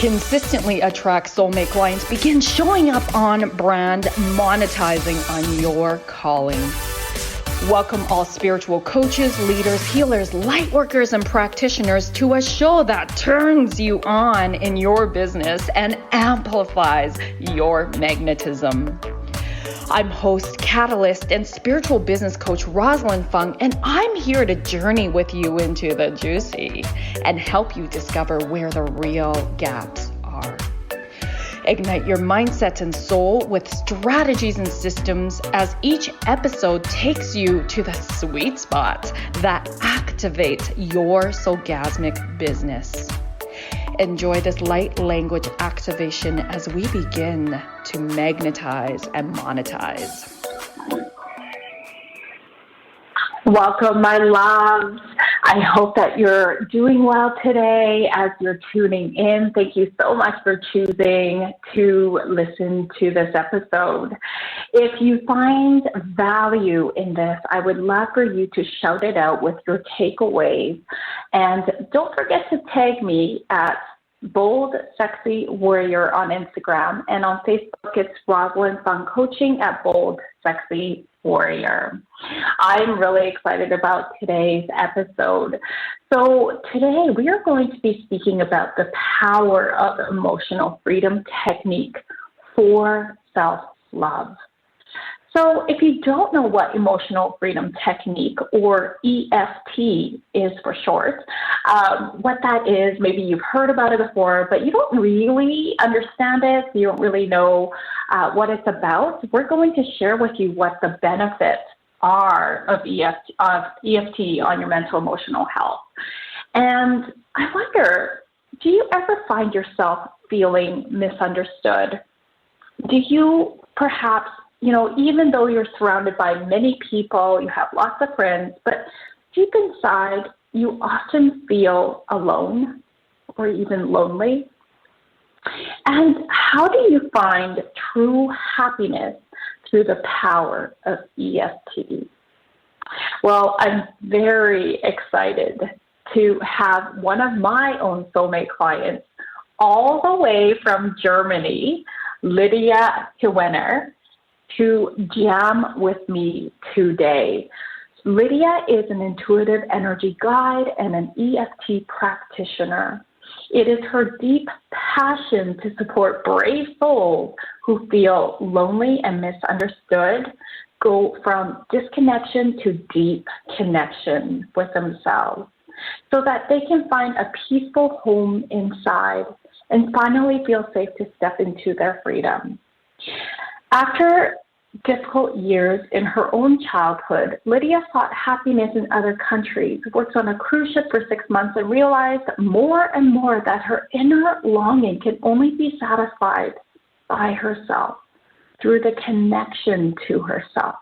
consistently attract soulmate clients, begin showing up on brand, monetizing on your calling. Welcome all spiritual coaches, leaders, healers, light workers, and practitioners to a show that turns you on in your business and amplifies your magnetism. I'm host, catalyst, and spiritual business coach Rosalyn Fung, and I'm here to journey with you into the juicy and help you discover where the real gaps are. Ignite your mindset and soul with strategies and systems as each episode takes you to the sweet spot that activates your soulgasmic business. Enjoy this light language activation as we begin to magnetize and monetize. Welcome, my loves. I hope that you're doing well today as you're tuning in. Thank you so much for choosing to listen to this episode. If you find value in this, I would love for you to shout it out with your takeaways. And don't forget to tag me at Bold Sexy Warrior on Instagram, and on Facebook it's Rosalyn Fung Coaching at Bold Sexy Warrior. I'm really excited about today's episode. So today we are going to be speaking about the power of emotional freedom technique for self-love. So if you don't know what emotional freedom technique, or EFT is for short, what that is, maybe you've heard about it before, but you don't really understand it, you don't really know what it's about, we're going to share with you what the benefits are of EFT on your mental emotional health. And I wonder, do you ever find yourself feeling misunderstood? Do you perhaps, even though you're surrounded by many people, you have lots of friends, but deep inside, you often feel alone or even lonely? And how do you find true happiness through the power of EFT? Well, I'm very excited to have one of my own soulmate clients all the way from Germany, Lydia Hewener, to jam with me today. Lydia is an intuitive energy guide and an EFT practitioner. It is her deep passion to support brave souls who feel lonely and misunderstood, go from disconnection to deep connection with themselves, so that they can find a peaceful home inside and finally feel safe to step into their freedom. After difficult years in her own childhood, Lydia sought happiness in other countries, worked on a cruise ship for 6 months, and realized more and more that her inner longing can only be satisfied by herself, through the connection to herself.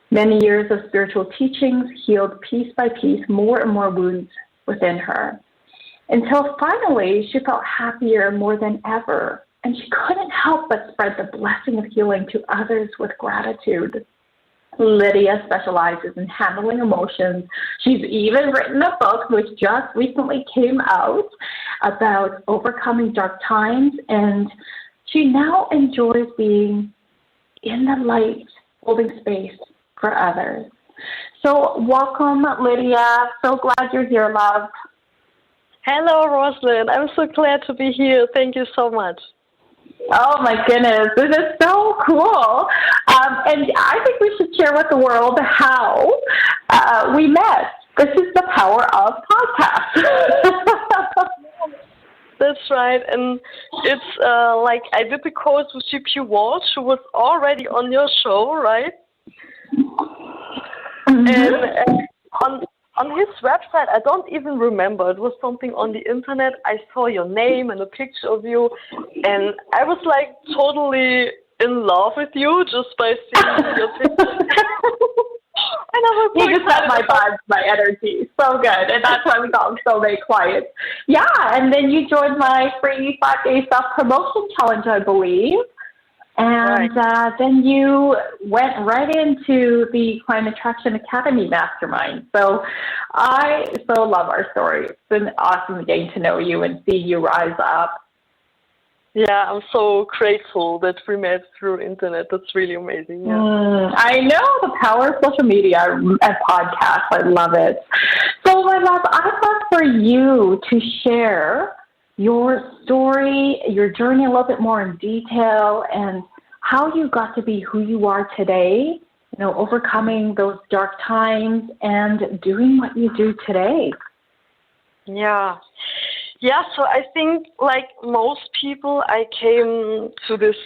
Many years of spiritual teachings healed piece by piece more and more wounds within her, until finally she felt happier more than ever. And she couldn't help but spread the blessing of healing to others with gratitude. Lydia specializes in handling emotions. She's even written a book, which just recently came out, about overcoming dark times. And she now enjoys being in the light, holding space for others. So welcome, Lydia. So glad you're here, love. Hello, Rosalyn. I'm so glad to be here. Thank you so much. Oh my goodness, this is so cool. And I think we should share with the world how we met. This is the power of podcasts. That's right. And it's like I did the course with GP Walsh, who was already on your show, right? Mm-hmm. And on his website, I don't even remember. It was something on the internet. I saw your name and a picture of you, and I was like totally in love with you just by seeing your picture. And I was you just got my vibes, my energy. So good. And that's why we got so many clients. Yeah, and then you joined my free 5-day self-promotion challenge, I believe. And then you went right into the Client Attraction Academy Mastermind. So I so love our story. It's been awesome getting to know you and see you rise up. Yeah, I'm so grateful that we met through internet. That's really amazing. Yeah. I know the power of social media and podcasts. I love it. So, my love, I'd love for you to share your story, your journey a little bit more in detail, and how you got to be who you are today, you know, overcoming those dark times and doing what you do today. Yeah, so I think, like most people, I came to this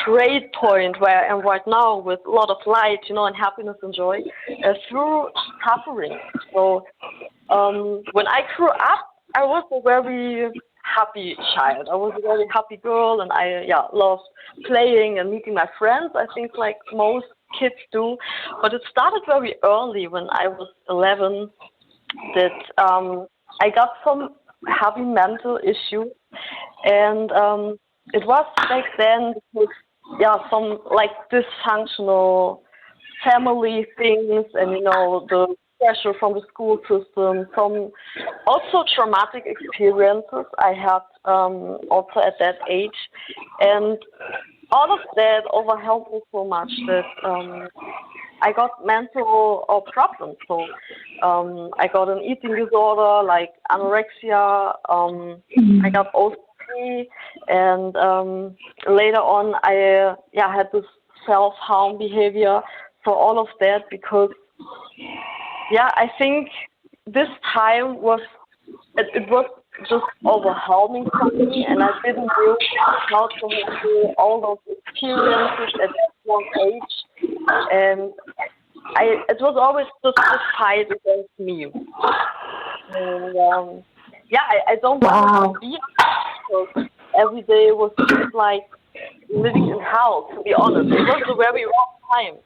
great point where I am right now with a lot of light, you know, and happiness and joy through suffering. So when I grew up, I was a very happy child. I was a very happy girl, and I loved playing and meeting my friends, I think like most kids do. But it started very early when I was 11 that I got some heavy mental issue, and it was back then because some like dysfunctional family things, and you know, the pressure from the school system, some also traumatic experiences I had also at that age, and all of that overwhelmed me so much that I got mental problems. So I got an eating disorder like anorexia. I got OCD, and later on I had this self-harm behavior. So all of that because I think this time was it was just overwhelming for me, and I didn't know how to handle all those experiences at that young age, and it was always just a fight against me. And I don't want to be because every day was just like living in hell, to be honest. It was a very wrong time.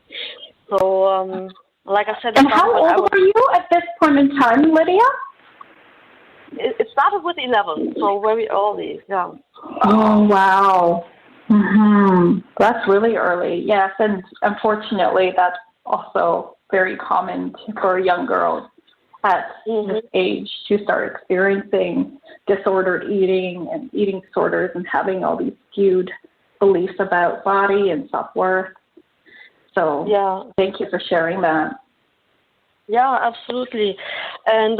So like I said, and how old were you at this point in time, Lydia? It started with 11, so very early, yeah. Oh, wow. That's really early, yes, and unfortunately that's also very common for young girls at this age to start experiencing disordered eating and eating disorders and having all these skewed beliefs about body and self-worth. So thank you for sharing that. Yeah, absolutely. And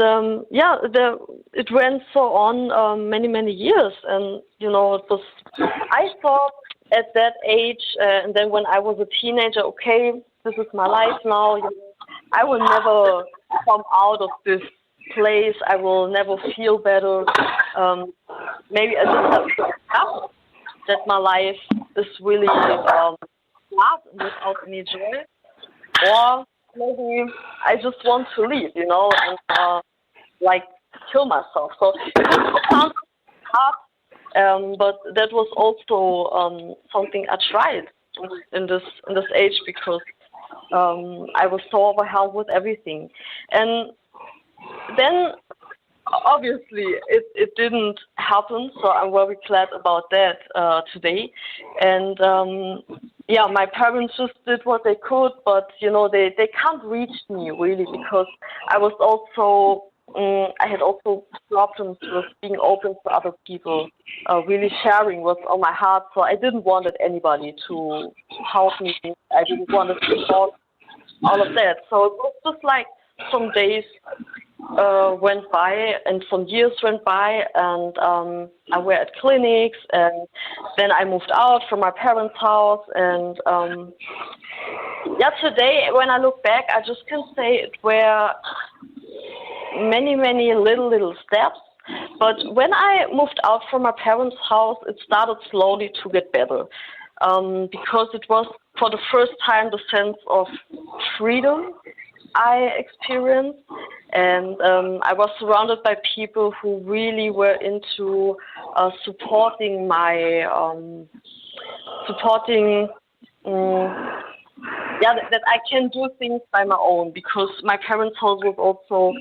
it went so on many years. And, you know, it was, I thought at that age, and then when I was a teenager, okay, this is my life now. You know, I will never come out of this place. I will never feel better. Maybe I just have to accept that my life is really hard without any joy. Or maybe I just want to leave, you know, and like kill myself. So it sounds hard, but that was also something I tried in this age because I was so overwhelmed with everything. And then obviously it didn't happen, so I'm very glad about that today. And my parents just did what they could, but you know they can't reach me really because I was also I had also problems with being open to other people, really sharing what's on my heart. So I didn't want anybody to help me. I didn't want to support all of that. So it was just like some days went by and some years went by, and I were at clinics, and then I moved out from my parents' house, and today when I look back, I just can say it were many little steps. But when I moved out from my parents' house, it started slowly to get better, because it was for the first time the sense of freedom I experienced, and I was surrounded by people who really were into supporting my that I can do things by my own, because my parents' house was also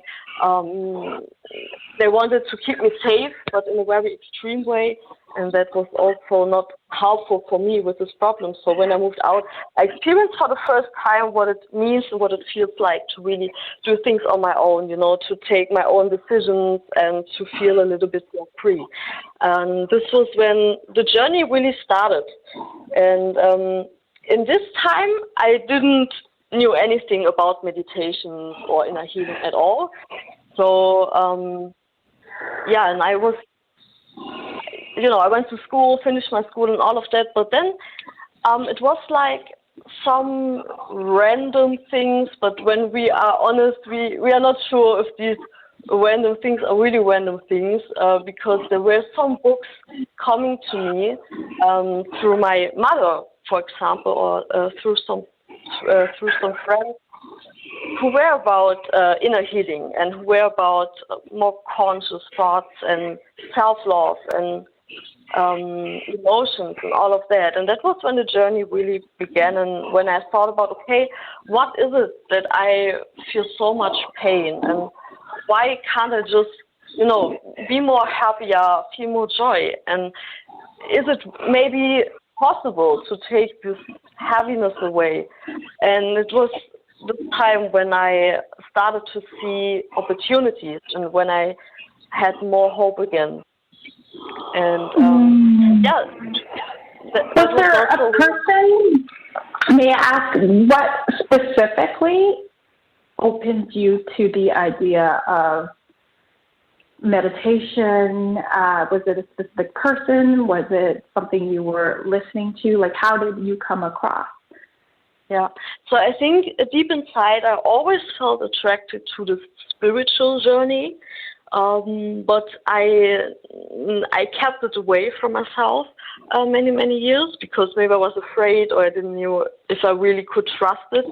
they wanted to keep me safe, but in a very extreme way, and that was also not helpful for me with this problem. So when I moved out, I experienced for the first time what it means and what it feels like to really do things on my own, to take my own decisions and to feel a little bit more free. And this was when the journey really started. And in this time, I didn't knew anything about meditation or inner healing at all. So, and I was, I went to school, finished my school and all of that, but then it was like some random things, but when we are honest, we are not sure if these random things are really random things, because there were some books coming to me through my mother, for example, or through some friends who were about inner healing and who were about more conscious thoughts and self-love and emotions and all of that. And that was when the journey really began, and when I thought about, okay, what is it that I feel so much pain, and why can't I just, be more happier, feel more joy? And is it maybe possible to take this heaviness away? And it was the time when I started to see opportunities and when I had more hope again. And was there a person, may I ask, what specifically opened you to the idea of meditation? Was it a specific person? Was it something you were listening to? Like, how did you come across? Yeah, so I think deep inside, I always felt attracted to the spiritual journey, but I kept it away from myself many years because maybe I was afraid or I didn't know if I really could trust it.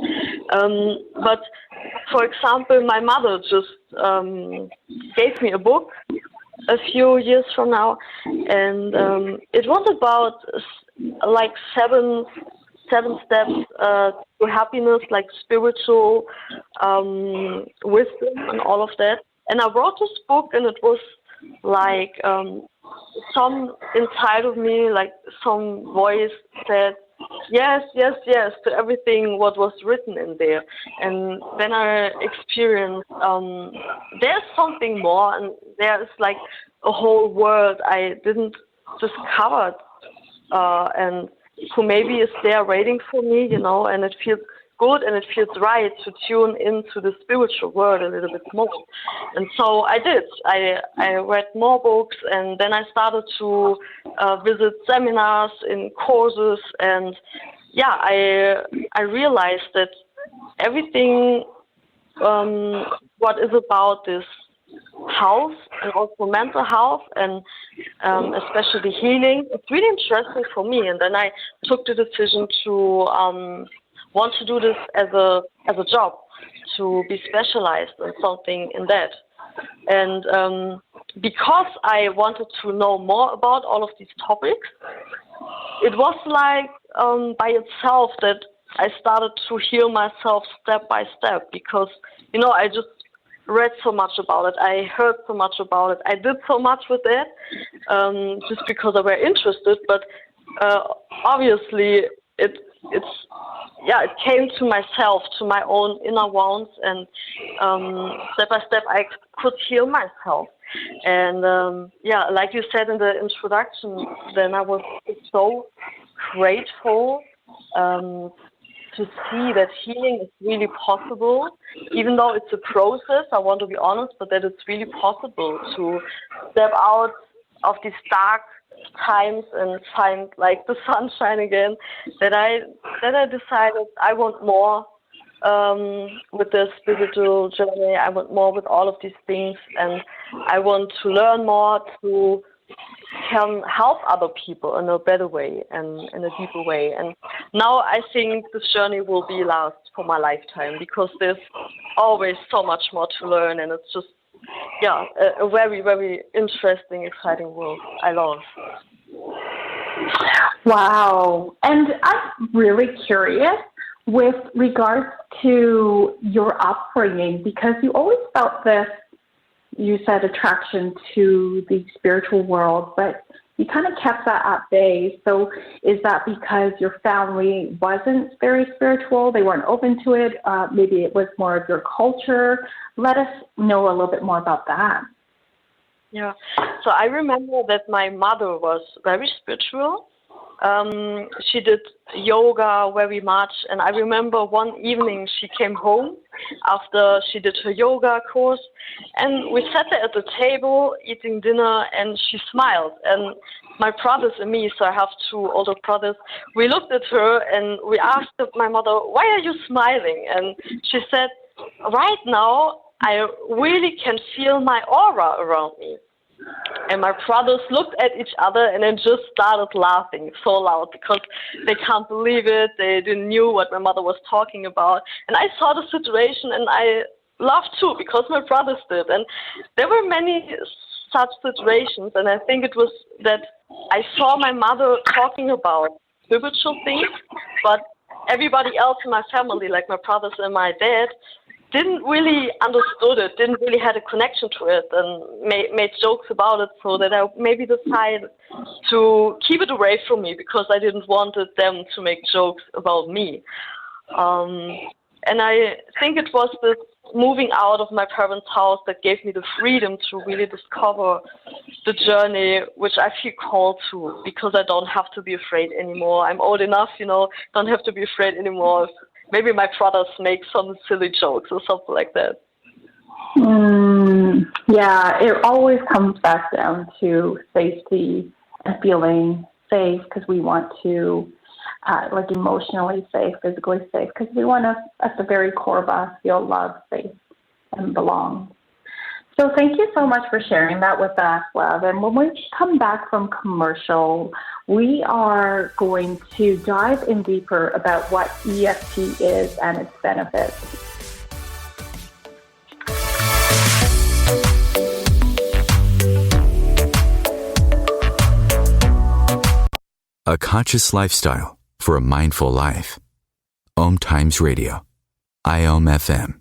But for example, my mother just gave me a book a few years from now, and it was about like seven steps to happiness, like spiritual wisdom and all of that. And I wrote this book, and it was like some inside of me, like some voice said, yes to everything what was written in there. And then I experienced there's something more, and there's like a whole world I didn't discover, and who maybe is there waiting for me, and it feels good and it feels right to tune into the spiritual world a little bit more. And so I did. I read more books, and then I started to visit seminars and courses, and I realized that everything what is about this health and also mental health and especially healing, it's really interesting for me. And then I took the decision to want to do this as a job, to be specialized in something in that. And because I wanted to know more about all of these topics, it was like by itself that I started to heal myself step by step, because I just read so much about it, I heard so much about it, I did so much with it, just because I were interested. But obviously, it came to myself, to my own inner wounds, and step by step I could heal myself. And like you said in the introduction, then I was so grateful to see that healing is really possible, even though it's a process, I want to be honest, but that it's really possible to step out of these dark times and find like the sunshine again, that I decided I want more with the spiritual journey. I want more with all of these things, and I want to learn more to can help other people in a better way and in a deeper way. And now I think this journey will be last for my lifetime, because there's always so much more to learn, and it's just a very, very interesting, exciting world. I love. Wow. And I'm really curious with regards to your upbringing, because you always felt this, you said, attraction to the spiritual world, but you kind of kept that at bay. So is that because your family wasn't very spiritual? They weren't open to it? Maybe it was more of your culture. Let us know a little bit more about that. Yeah. So I remember that my mother was very spiritual. She did yoga very much, and I remember one evening she came home after she did her yoga course, and we sat there at the table eating dinner, and she smiled. And my brothers and me, so I have two older brothers, we looked at her and we asked my mother, "Why are you smiling?" And she said, "Right now, I really can feel my aura around me." And my brothers looked at each other and then just started laughing so loud because they can't believe it. They didn't knew what my mother was talking about. And I saw the situation and I laughed too because my brothers did. And there were many such situations. And I think it was that I saw my mother talking about spiritual things, but everybody else in my family, like my brothers and my dad, didn't really understood it, didn't really had a connection to it, and made jokes about it, so that I maybe decided to keep it away from me because I didn't want them to make jokes about me. And I think it was this moving out of my parents' house that gave me the freedom to really discover the journey, which I feel called to, because I don't have to be afraid anymore. I'm old enough, don't have to be afraid anymore. Maybe my brothers make some silly jokes or something like that. Yeah, it always comes back down to safety and feeling safe because we want to, emotionally safe, physically safe, because we want to, at the very core of us, feel loved, safe, and belong. So thank you so much for sharing that with us, Love. And when we come back from commercial, we are going to dive in deeper about what EFT is and its benefits. A conscious lifestyle for a mindful life. OMTimes Radio. IOM FM.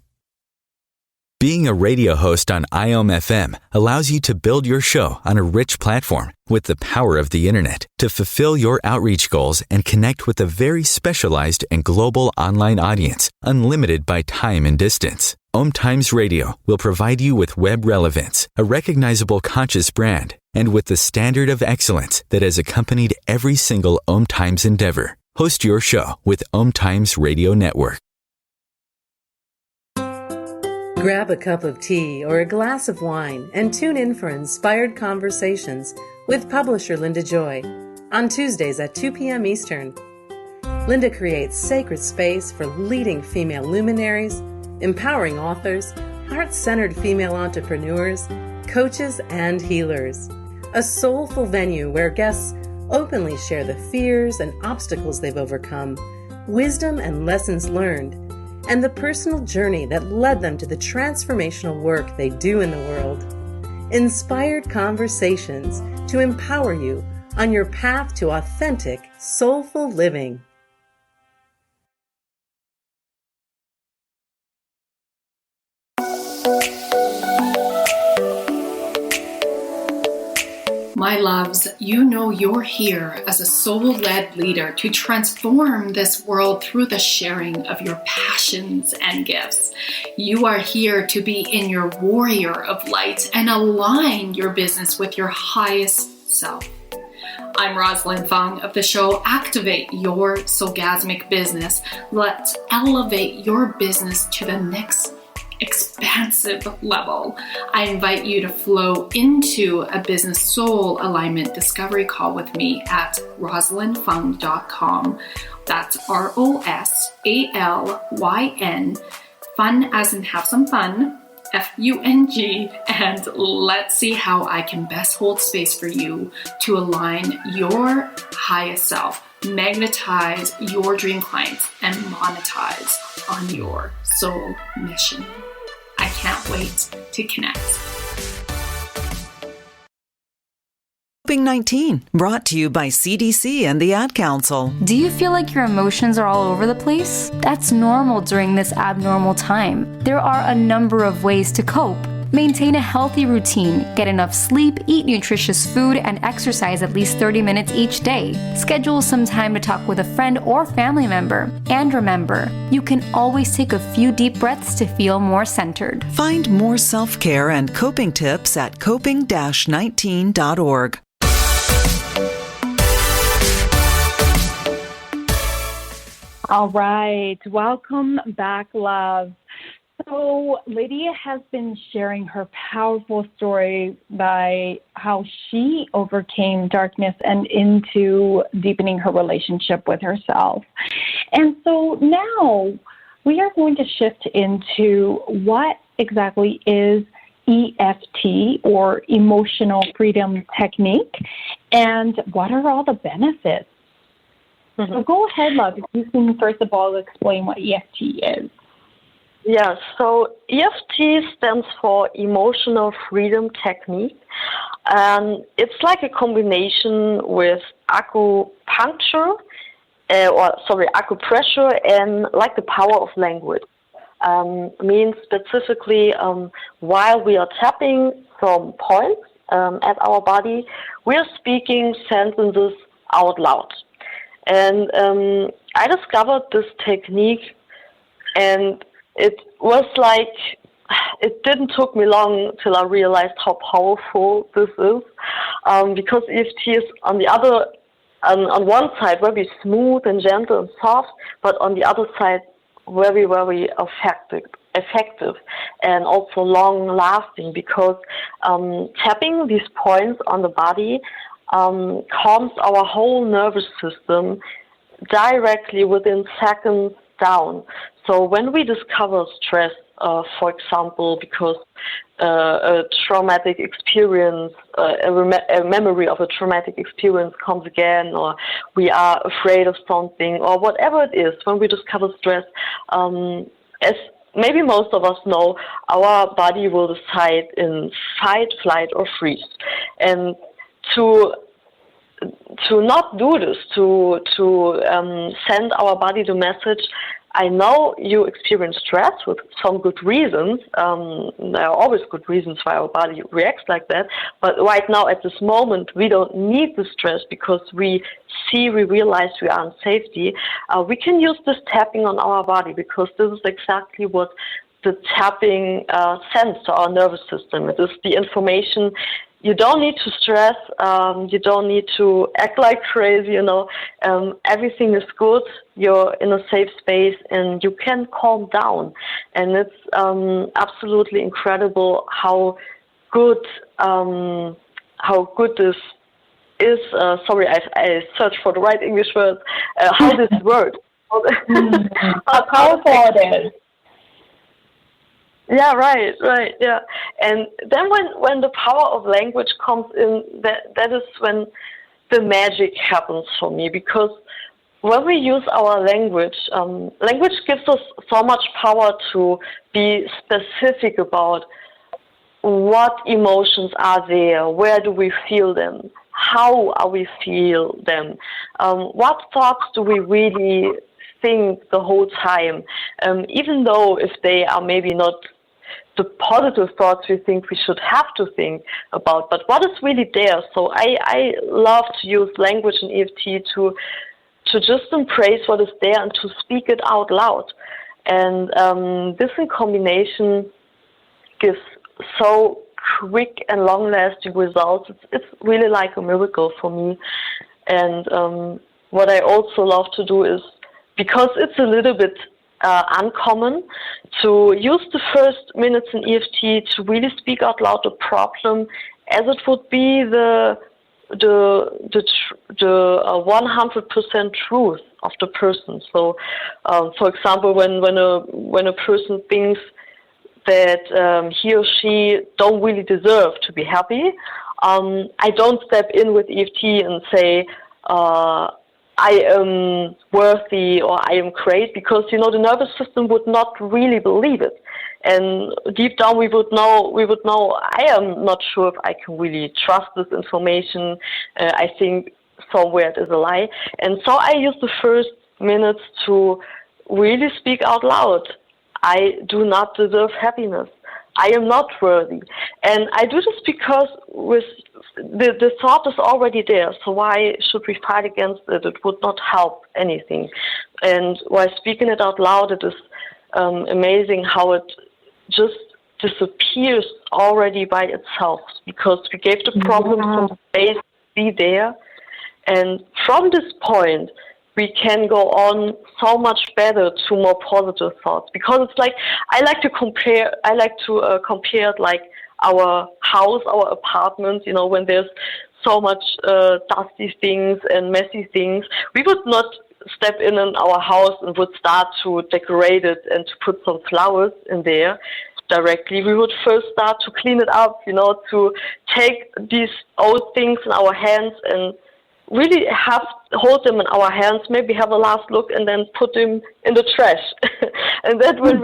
Being a radio host on IOM FM allows you to build your show on a rich platform with the power of the internet to fulfill your outreach goals and connect with a very specialized and global online audience, unlimited by time and distance. OMTimes Radio will provide you with web relevance, a recognizable conscious brand, and with the standard of excellence that has accompanied every single OMTimes endeavor. Host your show with OMTimes Radio Network. Grab a cup of tea or a glass of wine and tune in for Inspired Conversations with publisher Linda Joy on Tuesdays at 2 p.m. Eastern. Linda creates sacred space for leading female luminaries, empowering authors, heart-centered female entrepreneurs, coaches, and healers. A soulful venue where guests openly share the fears and obstacles they've overcome, wisdom and lessons learned, and the personal journey that led them to the transformational work they do in the world. Inspired Conversations to empower you on your path to authentic, soulful living. My loves, you know you're here as a soul-led leader to transform this world through the sharing of your passions and gifts. You are here to be in your warrior of light and align your business with your highest self. I'm Rosalyn Fung of the show Activate Your Soulgasmic Business. Let's elevate your business to the next expansive level. I invite you to flow into a business soul alignment discovery call with me at rosalynfung.com. That's ROSALYN, fun as in have some fun, FUNG, and let's see how I can best hold space for you to align your highest self, magnetize your dream clients, and monetize on your soul mission. I can't wait to connect. Coping-19, brought to you by CDC and the Ad Council. Do you feel like your emotions are all over the place? That's normal during this abnormal time. There are a number of ways to cope. Maintain a healthy routine, get enough sleep, eat nutritious food, and exercise at least 30 minutes each day. Schedule some time to talk with a friend or family member. And remember, you can always take a few deep breaths to feel more centered. Find more self-care and coping tips at coping-19.org. All right. Welcome back, love. So Lydia has been sharing her powerful story by how she overcame darkness and into deepening her relationship with herself. And so now we are going to shift into what exactly is EFT, or Emotional Freedom Technique, and what are all the benefits. Mm-hmm. So go ahead, love, if you can first of all explain what EFT is. Yeah, so EFT stands for Emotional Freedom Technique. It's like a combination with acupuncture, acupressure, and like the power of language. Means specifically while we are tapping some points at our body, we are speaking sentences out loud. And I discovered this technique, and it was like, it didn't took me long till I realized how powerful this is, because EFT is on one side very smooth and gentle and soft, but on the other side very, very effective and also long-lasting, because tapping these points on the body calms our whole nervous system directly within seconds down. So when we discover stress, for example, because a traumatic experience, a memory of a traumatic experience comes again, or we are afraid of something, or whatever it is, when we discover stress, as maybe most of us know, our body will decide in fight, flight, or freeze. And to not do this, to send our body the message, I know you experience stress with some good reasons. There are always good reasons why our body reacts like that. But right now, at this moment, we don't need the stress because we realize we are in safety. We can use this tapping on our body, because this is exactly what the tapping sends to our nervous system. It is the information. You don't need to stress. You don't need to act like crazy, everything is good. You're in a safe space and you can calm down. And it's absolutely incredible how good this is. Sorry, I searched for the right English word. How this works. How powerful it is. Yeah, right, yeah. And then when the power of language comes in, that is when the magic happens for me, because when we use our language, language gives us so much power to be specific about what emotions are there, where do we feel them, how are we feel them, what thoughts do we really think the whole time, even though if they are maybe not the positive thoughts we think we should have to think about, but what is really there. So I love to use language in EFT to just embrace what is there and to speak it out loud. And this in combination gives so quick and long-lasting results. It's really like a miracle for me. And what I also love to do is, because it's a little bit uncommon, to use the first minutes in EFT to really speak out loud the problem as it would be the 100% truth of the person. So, for example, when a person thinks that he or she don't really deserve to be happy, I don't step in with EFT and say, I am worthy or I am great, because the nervous system would not really believe it, and deep down we would know I am not sure if I can really trust this information. I think somewhere it is a lie, and so I use the first minutes to really speak out loud. I do not deserve happiness. I am not worthy. And I do this because with the thought is already there, so why should we fight against it? It would not help anything. And while speaking it out loud, it is amazing how it just disappears already by itself, because we gave the problem some space to be there. And from this point, we can go on so much better to more positive thoughts, because it's like I like to compare it like our house, our apartment. You know, when there's so much dusty things and messy things, we would not step in our house and would start to decorate it and to put some flowers in there directly. We would first start to clean it up, you know, to take these old things in our hands and really hold them in our hands, maybe have a last look, and then put them in the trash. And then when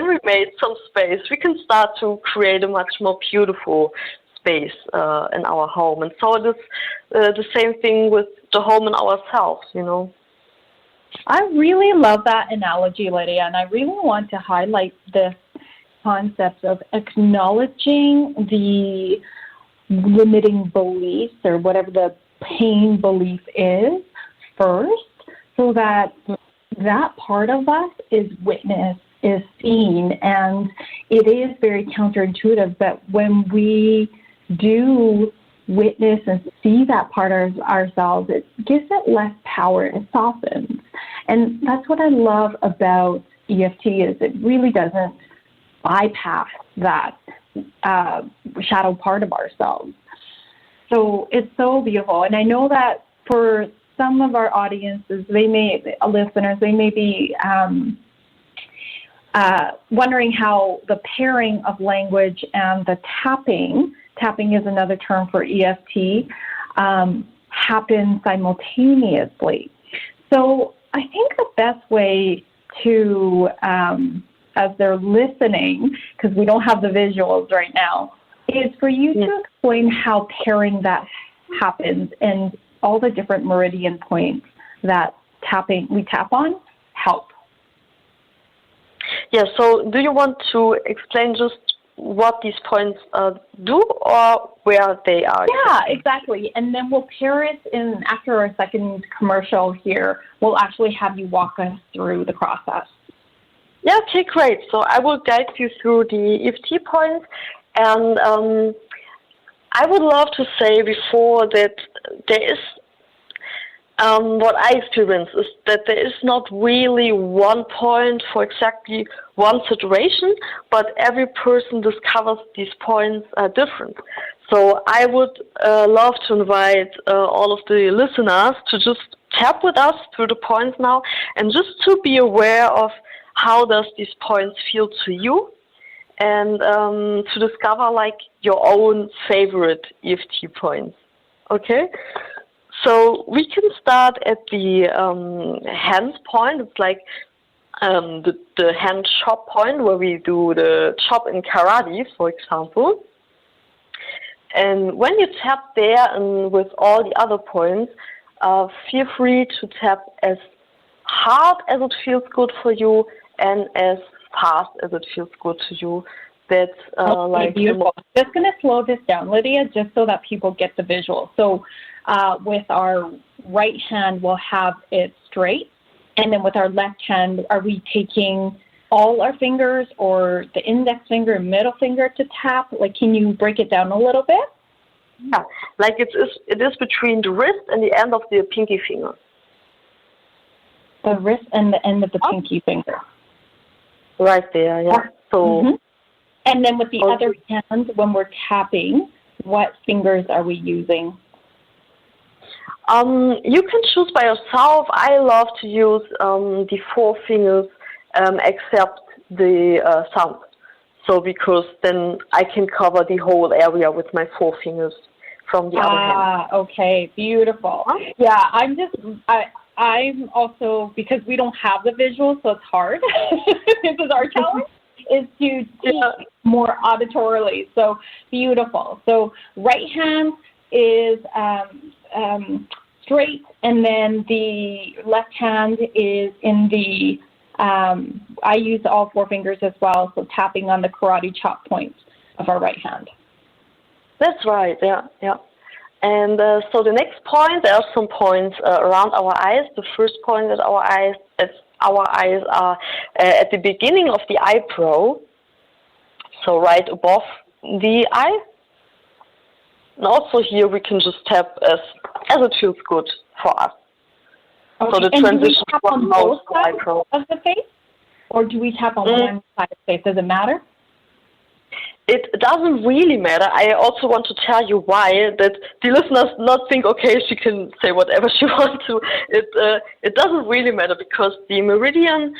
we made some space, we can start to create a much more beautiful space in our home. And so it is the same thing with the home and ourselves, you know. I really love that analogy, Lydia, and I really want to highlight this concept of acknowledging the limiting beliefs or whatever the pain belief is first, so that that part of us is witnessed, is seen. And it is very counterintuitive, but when we do witness and see that part of ourselves, it gives it less power, it softens. And that's what I love about EFT, is it really doesn't bypass that shadow part of ourselves. So it's so beautiful. And I know that for some of our audiences, listeners, they may be wondering how the pairing of language and the tapping is another term for EFT, happen simultaneously. So I think the best way to, as they're listening, because we don't have the visuals right now, is for you to explain how pairing that happens and all the different meridian points that we tap on help. Yeah, so do you want to explain just what these points do, or where they are? Yeah, exactly. And then we'll pair it in after our second commercial here. We'll actually have you walk us through the process. Yeah, okay, great. So I will guide you through the EFT points. And I would love to say before that there is, what I experience is that there is not really one point for exactly one situation, but every person discovers these points different. So I would love to invite all of the listeners to just tap with us through the points now, and just to be aware of how does these points feel to you, and to discover like your own favorite EFT points. Okay? So we can start at the hand point. It's like the hand chop point, where we do the chop in karate, for example. And when you tap there and with all the other points, feel free to tap as hard as it feels good for you and as fast as it feels good to you. That's like beautiful. Just going to slow this down, Lydia, just so that people get the visual. So with our right hand, we'll have it straight. And then with our left hand, are we taking all our fingers or the index finger and middle finger to tap? Like, can you break it down a little bit? Yeah, like it is between the wrist and the end of the pinky finger. The wrist and the end of the pinky finger. Right there, yeah. So, and then with the other hand, when we're tapping, what fingers are we using? You can choose by yourself. I love to use the four fingers except the thumb. So because then I can cover the whole area with my four fingers from the other hand. Okay, beautiful. Yeah, I'm also, because we don't have the visual, so it's hard. This is our challenge, is to teach more auditorily. So beautiful. So right hand is straight, and then the left hand is in the I use all 4 fingers as well, so tapping on the karate chop points of our right hand. That's right, yeah. And so the next point, there are some points around our eyes. The first point at our eyes are at the beginning of the eyebrow, so right above the eye. And also here we can just tap as it feels good for us. Okay. So the and transition do we tap from on nose both to sides eyebrow. of the face? Or do we tap on one side of the face? Does it matter? It doesn't really matter. I also want to tell you why, that the listeners not think, okay, she can say whatever she wants to. It doesn't really matter, because the meridians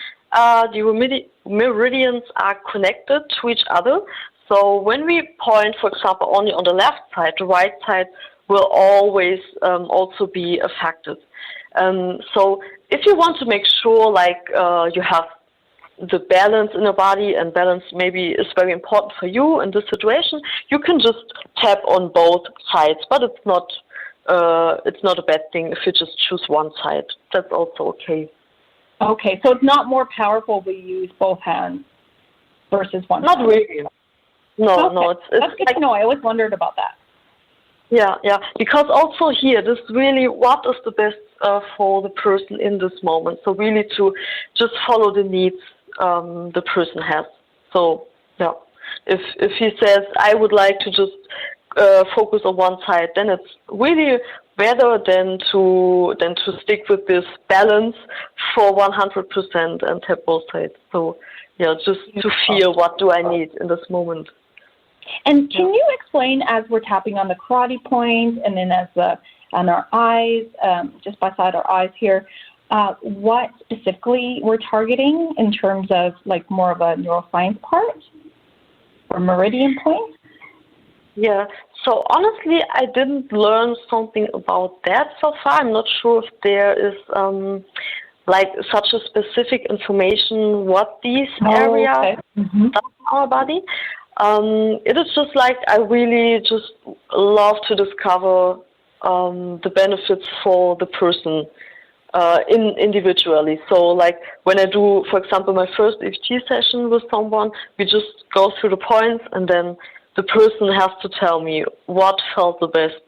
are connected to each other. So when we point, for example, only on the left side, the right side will always also be affected. So if you want to make sure, like, you have the balance in the body, and balance maybe is very important for you in this situation, you can just tap on both sides, but it's not a bad thing if you just choose one side. That's also okay. Okay, so it's not more powerful we use both hands versus one Not hand? really. No, Okay. no. It's That's good to know. I always wondered about that. Yeah. Because also here, this really what is the best for the person in this moment. So really to just follow the needs the person has. So yeah, if he says I would like to just focus on one side, then it's really better than to stick with this balance for 100% and tap both sides. So yeah, just to feel what do I need in this moment. And can you explain, as we're tapping on the karate point and then on our eyes, just beside our eyes here, what specifically we're targeting in terms of like more of a neuroscience part or meridian point? Yeah, so honestly, I didn't learn something about that so far. I'm not sure if there is like such a specific information what these areas does in our body. It is just like I really just love to discover the benefits for the person individually. So like when I do, for example, my first Eft session with someone, we just go through the points, and then the person has to tell me what felt the best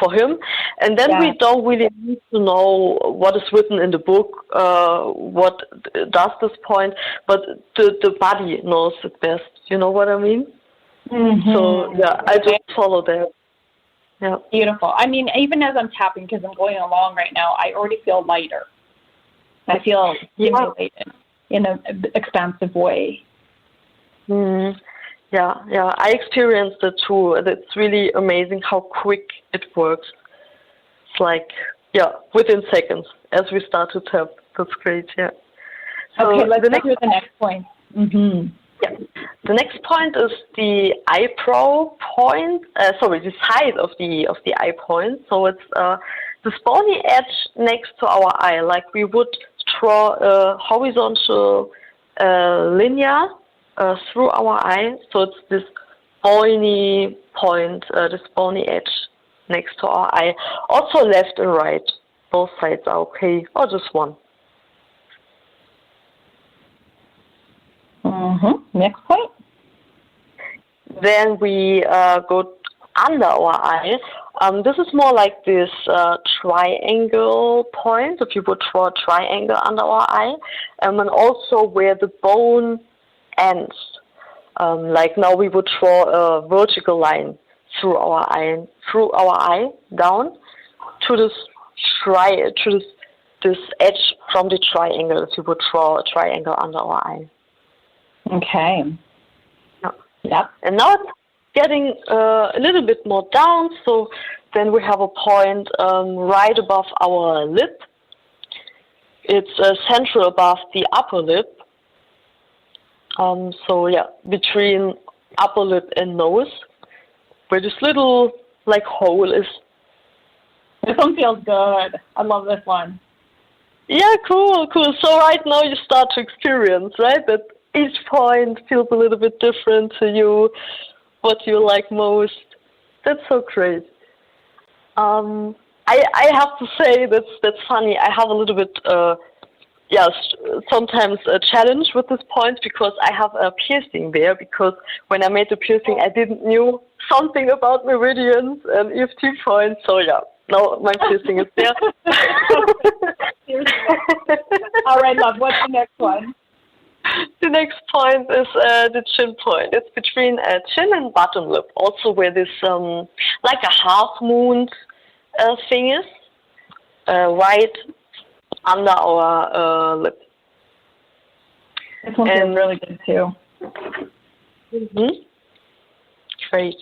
for him. And then we don't really need to know what is written in the book, what does this point, but the body knows it best. You know what I mean? So yeah, I just follow that. Yeah. Beautiful. I mean, even as I'm tapping, because I'm going along right now, I already feel lighter. I feel stimulated in an expansive way. Yeah, I experienced it too. It's really amazing how quick it works. It's like, within seconds as we start to tap. That's great, yeah. So okay, let's go to the next point. Yeah. The next point is the eyebrow point. The side of the eye point. So it's the bony edge next to our eye, like we would draw a horizontal linear through our eye. So it's this bony point, this bony edge next to our eye. Also left and right. Both sides are okay, or just one. Next point. Then we go under our eye. This is more like this triangle point. If you would draw a triangle under our eye, and also where the bone ends. Like now we would draw a vertical line through our eye down to this edge from the triangle. If you would draw a triangle under our eye. Okay. Yep. And now it's getting a little bit more down, so then we have a point right above our lip. It's central above the upper lip. Between upper lip and nose, where this little like hole is. This one feels good. I love this one. Yeah, cool. So right now you start to experience, right, that each point feels a little bit different to you, what you like most. That's so great. I have to say that's funny. I have a little bit sometimes a challenge with this point because I have a piercing there, because when I made the piercing, I didn't knew something about meridians and EFT points. So now my piercing is there. All right, love. What's the next one? The next point is the chin point. It's between chin and bottom lip, also where this like a half moon thing is, right under our lip. This one feels really good too. Great.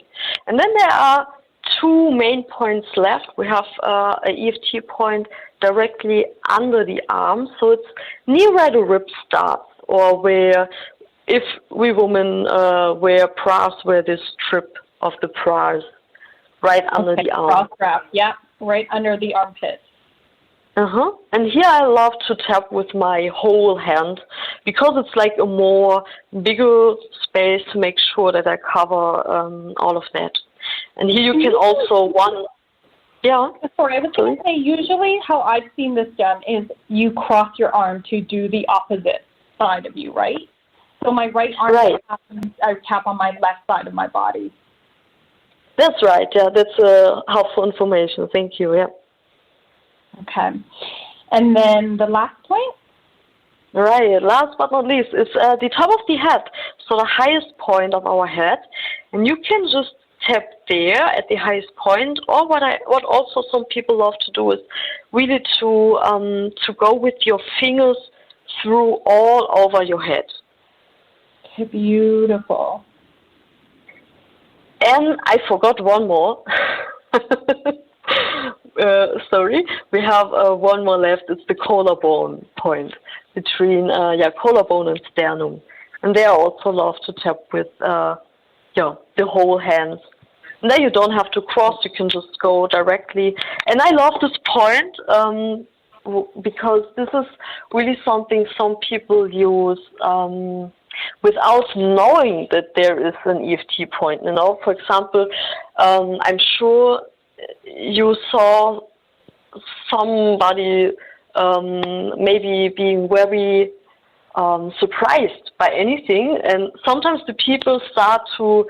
And then there are two main points left. We have a EFT point directly under the arm, so it's near where the rib starts, or where, if we women wear bras, where this strip of the bra is right under the arm. Cross strap, right under the armpit. And here I love to tap with my whole hand, because it's like a more bigger space to make sure that I cover all of that. And here you can also Sorry, I was going to say, usually how I've seen this done is you cross your arm to do the opposite side of you, right? So my right arm, I tap on my left side of my body. That's right, that's helpful information. Thank you, Okay. And then the last point? Right, last but not least, is the top of the head, so the highest point of our head. And you can just tap there at the highest point, or what also some people love to do is really to go with your fingers through all over your head. Okay, beautiful. And I forgot one more. Sorry, we have one more left. It's the collarbone point between collarbone and sternum, and there I also love to tap with the whole hands. And then you don't have to cross; you can just go directly. And I love this point because this is really something some people use without knowing that there is an EFT point. You know, for example, I'm sure you saw somebody maybe being very surprised by anything, and sometimes the people start to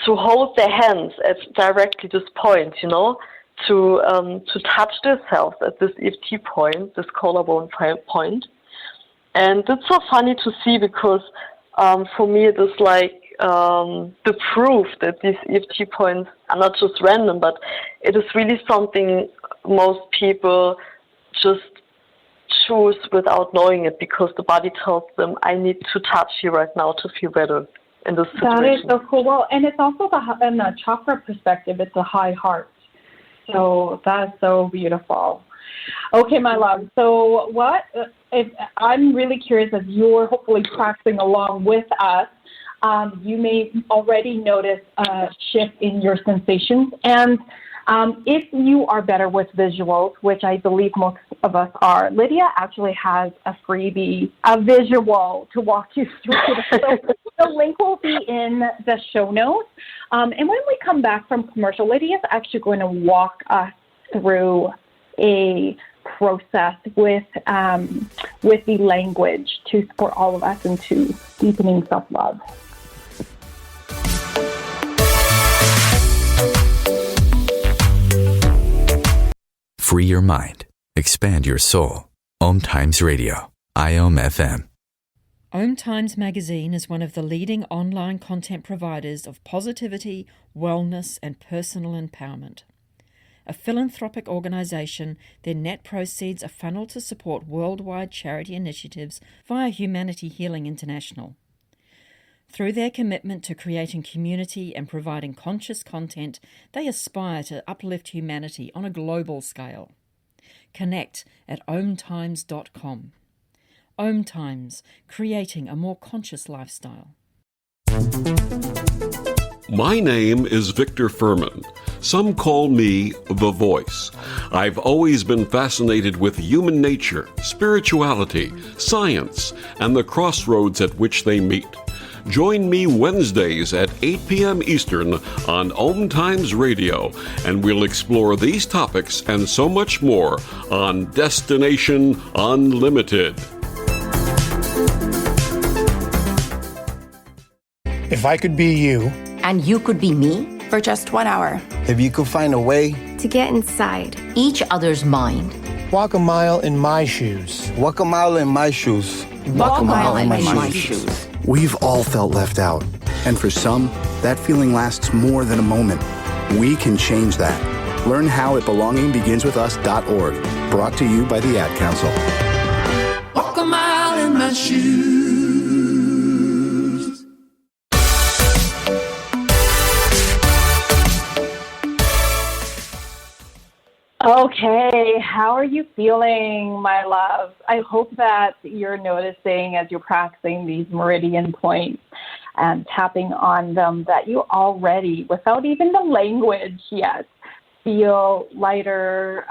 hold their hands at directly this point, you know, to touch themselves at this EFT point, this collarbone point. And it's so funny to see, because for me it is like the proof that these EFT points are not just random, but it is really something most people just choose without knowing it, because the body tells them, I need to touch you right now to feel better in this situation. That is so cool. Well, and it's also in the chakra perspective, it's a high heart. So that is so beautiful. Okay, my love. So if I'm really curious, as you're hopefully practicing along with us, you may already notice a shift in your sensations. And if you are better with visuals, which I believe most of us are, Lydia actually has a freebie, a visual to walk you through. So the link will be in the show notes. And when we come back from commercial, Lydia is actually going to walk us through a process with the language to support all of us into deepening self-love. Free your mind. Expand your soul. OMTimes Radio. IOM FM. OMTimes magazine is one of the leading online content providers of positivity, wellness, and personal empowerment. A philanthropic organisation, their net proceeds are funneled to support worldwide charity initiatives via Humanity Healing International. Through their commitment to creating community and providing conscious content, they aspire to uplift humanity on a global scale. Connect at OMTimes.com. OMTimes, creating a more conscious lifestyle. My name is Victor Furman. Some call me The Voice. I've always been fascinated with human nature, spirituality, science, and the crossroads at which they meet. Join me Wednesdays at 8 p.m. Eastern on OMTimes Radio, and we'll explore these topics and so much more on Destination Unlimited. If I could be you, and you could be me, for just 1 hour. If you could find a way to get inside each other's mind. Walk a mile in my shoes. Walk a mile in my shoes. Walk a mile in my shoes. We've all felt left out. And for some, that feeling lasts more than a moment. We can change that. Learn how at belongingbeginswithus.org. Brought to you by the Ad Council. Walk a mile in my shoes. Okay, how are you feeling, my love? I hope that you're noticing as you're practicing these meridian points and tapping on them that you already, without even the language yet, feel lighter,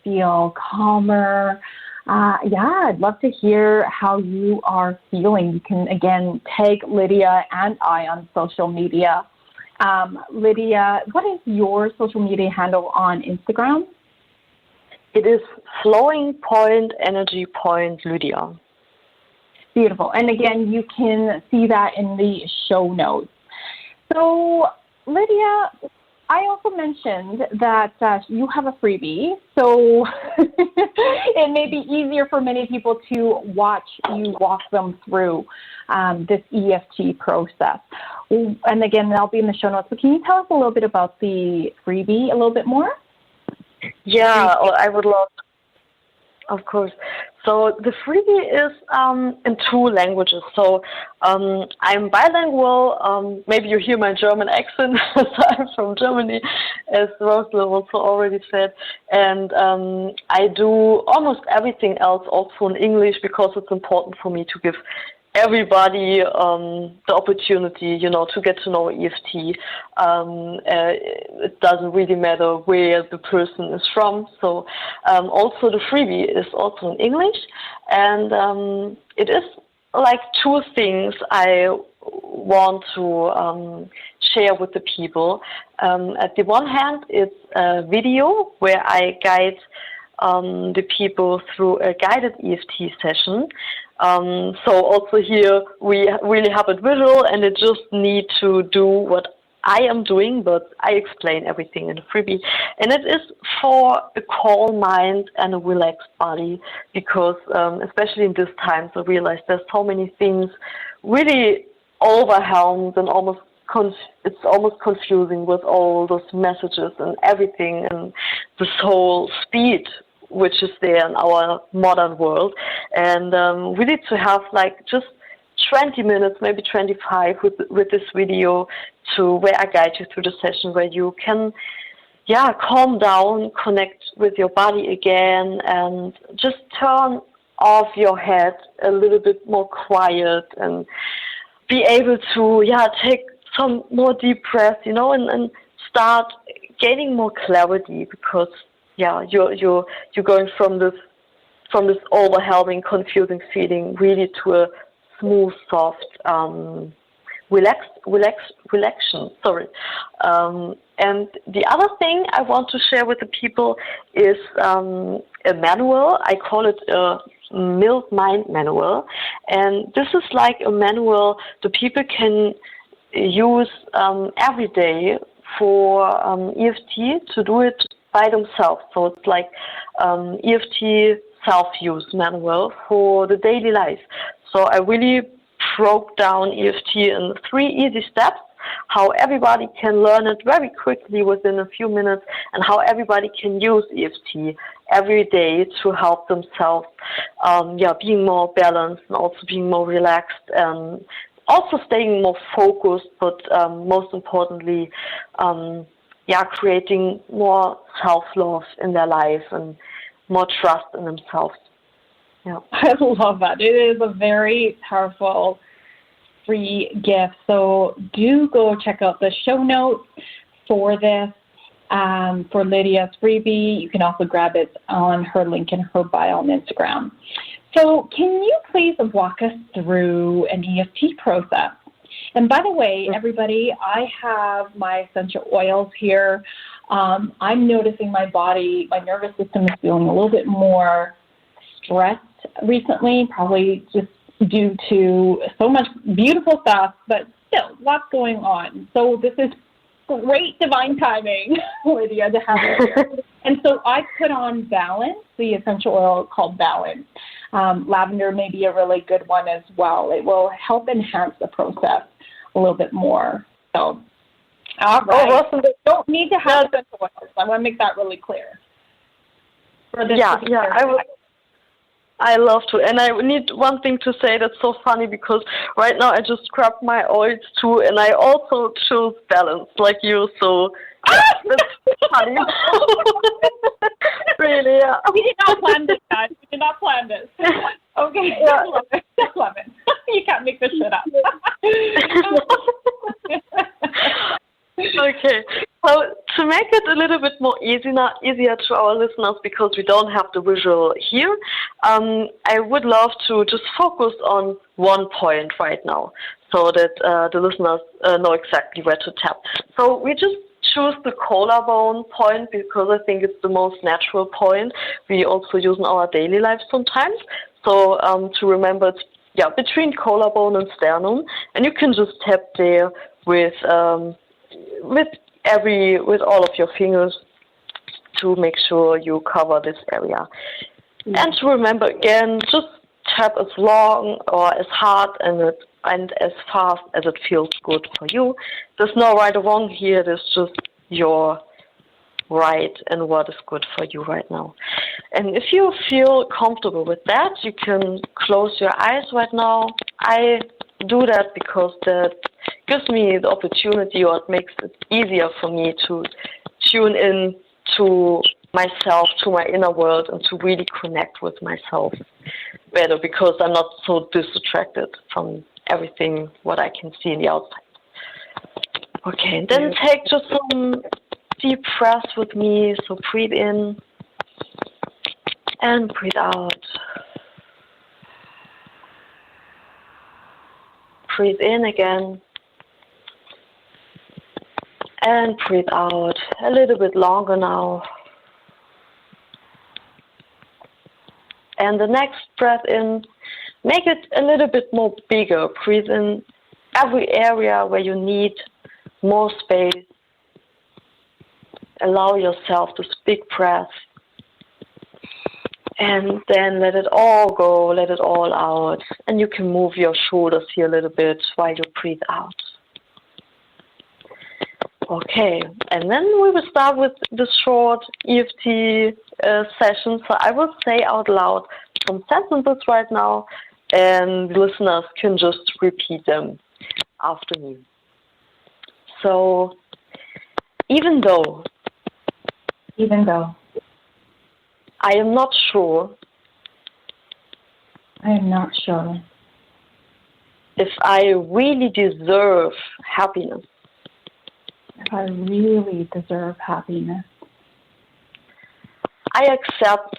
feel calmer. I'd love to hear how you are feeling. You can, again, tag Lydia and I on social media. Lydia, what is your social media handle on Instagram? It is flowing point, energy point, Lydia. Beautiful. And again, you can see that in the show notes. So, Lydia, I also mentioned that you have a freebie, so it may be easier for many people to watch you walk them through this EFT process. And again, that'll be in the show notes. So can you tell us a little bit about the freebie a little bit more? Yeah, I would love, of course. So the freebie is in 2 languages. So I'm bilingual. Maybe you hear my German accent. So I'm from Germany, as Rosalyn also already said. And I do almost everything else also in English because it's important for me to give everybody the opportunity, to get to know EFT. It doesn't really matter where the person is from. So also the freebie is also in English. And it is like 2 things I want to share with the people. At the one hand, it's a video where I guide the people through a guided EFT session. So also here we really have it visual, and it just need to do what I am doing, but I explain everything in the freebie. And it is for a calm mind and a relaxed body, because especially in these times, I realize there's so many things really overwhelmed and it's almost confusing with all those messages and everything, and this whole speed which is there in our modern world. And we need to have like just 20 minutes, maybe 25 with this video where I guide you through the session, where you can calm down, connect with your body again, and just turn off your head a little bit more quiet and be able to take some more deep breaths, and start gaining more clarity, because you're going from this overwhelming, confusing feeling really to a smooth, soft, relaxation. And the other thing I want to share with the people is a manual. I call it a Mild Mind Manual, and this is like a manual the people can use every day for EFT, to do it by themselves. So it's like EFT self-use manual for the daily life. So I really broke down EFT in 3 easy steps, how everybody can learn it very quickly within a few minutes, and how everybody can use EFT every day to help themselves, being more balanced and also being more relaxed, and also staying more focused, but most importantly, creating more self-love in their life and more trust in themselves. Yeah. I love that. It is a very powerful free gift. So do go check out the show notes for this, for Lydia's freebie. You can also grab it on her link in her bio on Instagram. So can you please walk us through an EFT process? And by the way, everybody, I have my essential oils here. I'm noticing my body, my nervous system is feeling a little bit more stressed recently, probably just due to so much beautiful stuff, but still lots going on. So this is great divine timing, Lydia, to have it here. And so I put on Balance, the essential oil called Balance. Lavender may be a really good one as well. It will help enhance the process a little bit more. So, all right. Oh, don't need to have essential oils. I want to make that really clear. I love to. And I need one thing to say that's so funny, because right now I just grabbed my oils too, and I also chose Balance like you. So that's funny. Really, yeah. We did not plan this, guys. We did not plan this. Okay, yeah. I love it. You can't make this shit up. Okay, so to make it a little bit more easier to our listeners, because we don't have the visual here, I would love to just focus on one point right now, so that the listeners know exactly where to tap. So we just choose the collarbone point because I think it's the most natural point we also use in our daily life sometimes. So to remember, it's between collarbone and sternum, and you can just tap there with all of your fingers to make sure you cover this area. And to remember again, just tap as long or as hard and as fast as it feels good for you. There's no right or wrong here. There's just your right and what is good for you right now. And if you feel comfortable with that, you can close your eyes right now. I do that because that gives me the opportunity, or it makes it easier for me to tune in to myself, to my inner world, and to really connect with myself better, because I'm not so distracted from everything what I can see in the outside. Okay, then take just some deep breaths with me. So breathe in and breathe out. Breathe in again and breathe out a little bit longer now. And the next breath in, make it a little bit more bigger. Breathe in every area where you need more space. Allow yourself this big breath. And then let it all go, let it all out. And you can move your shoulders here a little bit while you breathe out. Okay, and then we will start with the short EFT session. So I will say out loud some sentences right now, and listeners can just repeat them after me. So, even though I am not sure if I really deserve happiness. I accept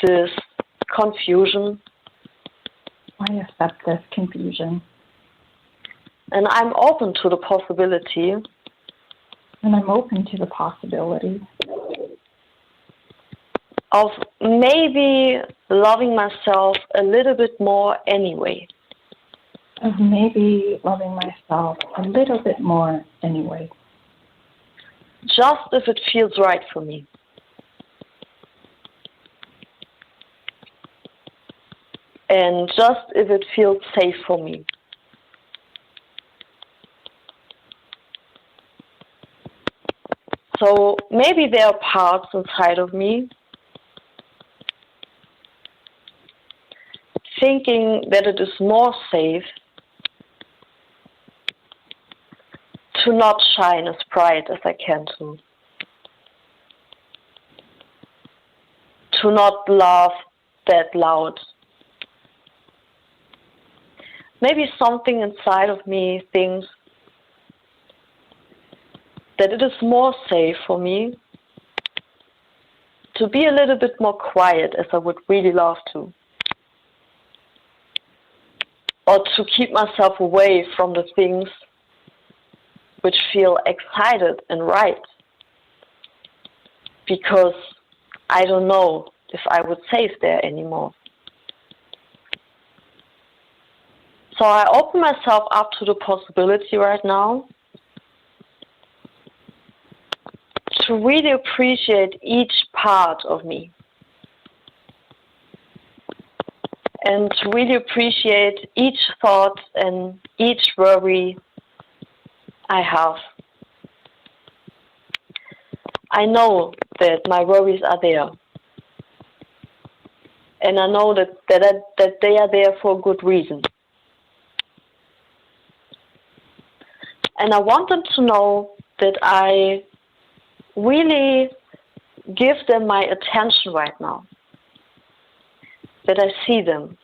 this confusion. And I'm open to the possibility. Of maybe loving myself a little bit more anyway. Just if it feels right for me. And just if it feels safe for me. So maybe there are parts inside of me thinking that it is more safe to not shine as bright as I can to not laugh that loud. Maybe something inside of me thinks that it is more safe for me to be a little bit more quiet, as I would really love to. or to keep myself away from the things which feel excited and right, because I don't know if I would save there anymore. So I open myself up to the possibility right now to really appreciate each part of me, and to really appreciate each thought and each worry I have. I know that my worries are there, and I know that they are there for a good reason. And I want them to know that I really give them my attention right now, that I see them,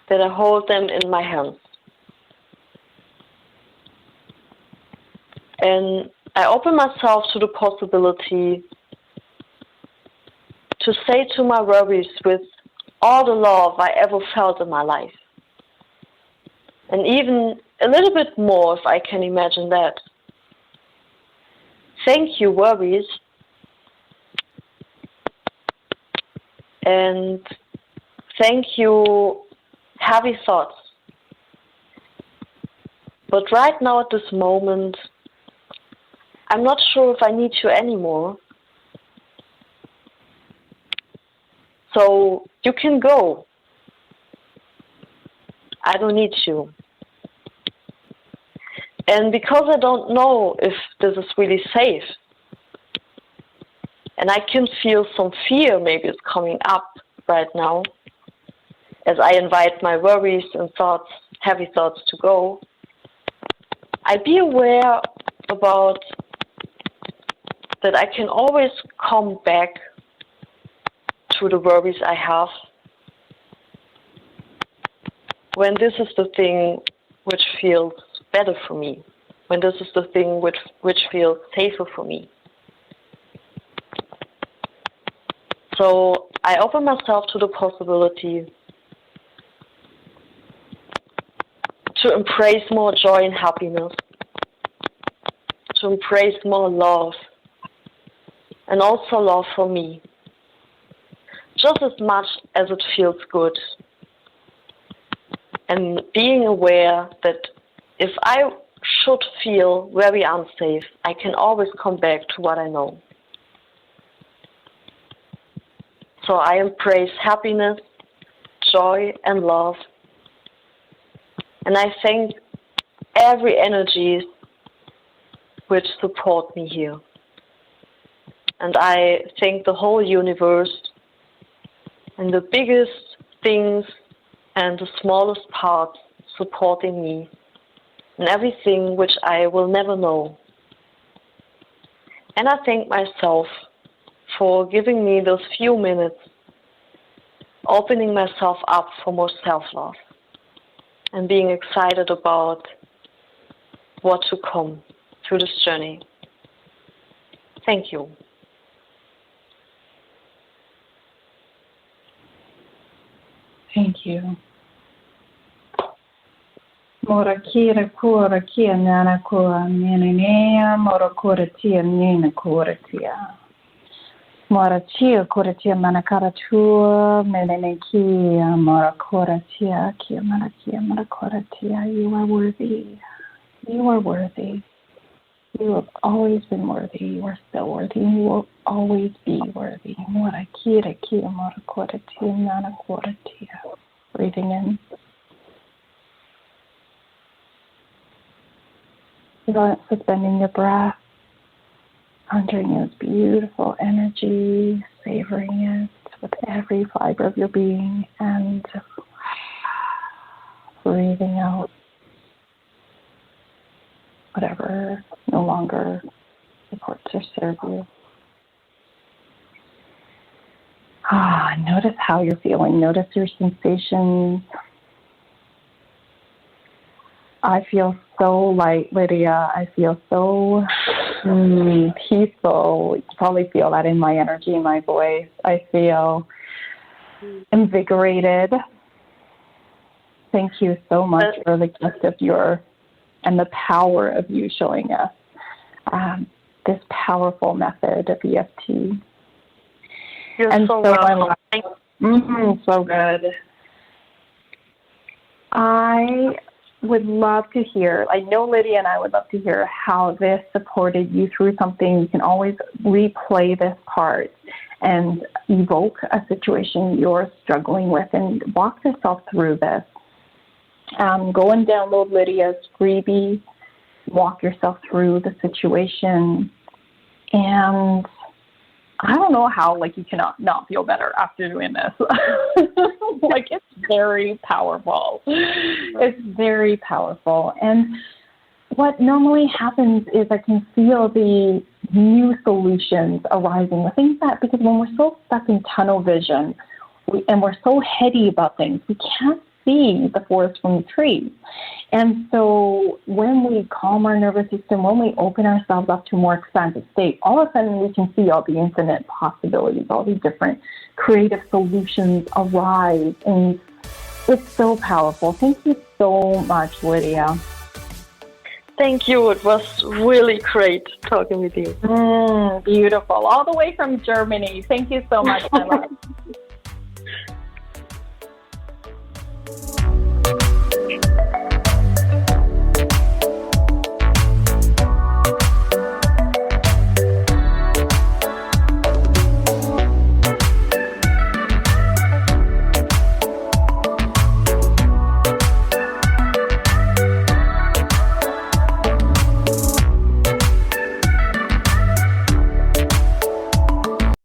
that I hold them in my hands. And I open myself to the possibility to say to my worries with all the love I ever felt in my life, and even a little bit more if I can imagine that. Thank you, worries, and thank you, heavy thoughts. But right now at this moment, I'm not sure if I need you anymore. So you can go. I don't need you. And because I don't know if this is really safe, and I can feel some fear maybe is coming up right now as I invite my worries and thoughts, heavy thoughts, to go, I be aware about that I can always come back to the worries I have when this is the thing which feels better for me, when this is the thing which feels safer for me. So I open myself to the possibility to embrace more joy and happiness, to embrace more love, and also love for me, just as much as it feels good. And being aware that if I should feel very unsafe, I can always come back to what I know. So I embrace happiness, joy, and love. And I thank every energy which support me here. And I thank the whole universe and the biggest things and the smallest parts supporting me, and everything which I will never know. And I thank myself for giving me those few minutes, opening myself up for more self-love and being excited about what to come through this journey. Thank you. Thank you. Mora kira kura kia nana kua nenea mora kura tia nena kura tia. Mora chia kura tia mana karatua menene kia mora kura tia kia mana kura tia. You are worthy. You are worthy. You have always been worthy. You are still worthy. You will always be worthy. Mora kira kia mora kura tia nana kura tia. Breathing in. Not suspending your breath, entering this beautiful energy, savoring it with every fiber of your being, and breathing out whatever no longer supports or serves you. Notice how you're feeling. Notice your sensations. I feel so light, Lydia. I feel so peaceful. You probably feel that in my energy, in my voice. I feel invigorated. Thank you so much for the gift of and the power of you showing us this powerful method of EFT. You're and so welcome. So good. I would love to hear, I know Lydia and I would love to hear how this supported you through something. You can always replay this part and evoke a situation you're struggling with and walk yourself through this. Go and download Lydia's freebie, walk yourself through the situation, and I don't know how, you cannot not feel better after doing this. It's very powerful. It's very powerful. And what normally happens is I can feel the new solutions arising with things because when we're so stuck in tunnel vision and we're so heady about things, we can't see the forest from the trees. And so when we calm our nervous system, when we open ourselves up to a more expansive state, all of a sudden we can see all the infinite possibilities, all these different creative solutions arise. And it's so powerful. Thank you so much, Lydia. Thank you. It was really great talking with you. Beautiful. All the way from Germany. Thank you so much, my love.